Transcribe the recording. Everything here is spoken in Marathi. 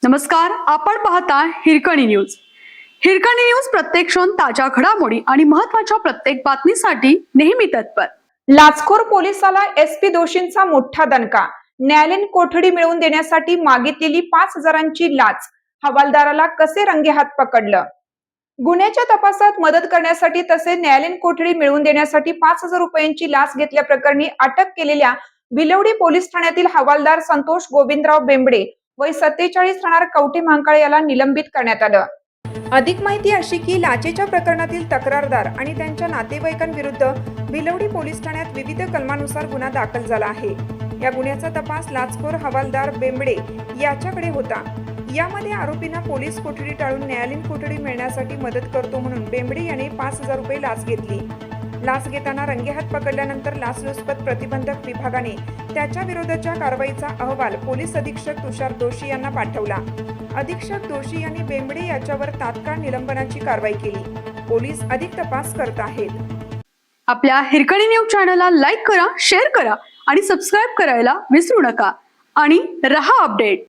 नमस्कार, आपण पाहता हिरकणी न्यूज. हिरकणी न्यूज प्रत्येक क्षण ताज्या घडामोडी आणि महत्त्वाच्या प्रत्येक बातमीसाठी नेहमी तत्पर. लाचखोर पोलिसाला एसपी दोषींचा मोठा दणका. न्यायालयीन कोठडी मिळवून देण्यासाठी मागितलेली 5,000ची लाच, हवालदाराला कसे रंगेहात पकडलं. गुन्ह्याच्या तपासात मदत करण्यासाठी तसे न्यायालयीन कोठडी मिळवून देण्यासाठी 5,000 रुपयांची लाच घेतल्याप्रकरणी अटक केलेल्या भिलवडी पोलीस ठाण्यातील हवालदार संतोष गोविंदराव बेंबडे वय 47 राहणार कवठे महांकाळ याला निलंबित करण्यात आलं. अधिक माहिती अशी की लाचेच्या प्रकरणातील तक्रारदार आणि त्यांच्या नातेवाईकांविरुद्ध भिलवडी पोलीस ठाण्यात विविध कलमानुसार गुन्हा दाखल झाला आहे. या गुन्ह्याचा तपास लाचखोर हवालदार बेंबडे याच्याकडे होता. यामध्ये आरोपींना पोलीस कोठडी टाळून न्यायालयीन कोठडी मिळण्यासाठी मदत करतो म्हणून बेंबडे याने 5,000 रुपये लाच घेतली. लाच घेताना रंगेहात पकडल्यानंतर लाचलुचपत प्रतिबंधक विभागाने त्याच्या विरोधाच्या कारवाईचा अहवाल पोलीस अधीक्षक तुषार दोशी यांना पाठवला. अधीक्षक दोशी यांनी बेंबडे याच्यावर तात्काळ निलंबनाची कारवाई केली. पोलीस अधिक तपास करत आहेत. आपल्या हिरकणी न्यूज चॅनलला लाईक करा, शेअर करा आणि सबस्क्राईब करायला विसरू नका आणि रहा अपडेट.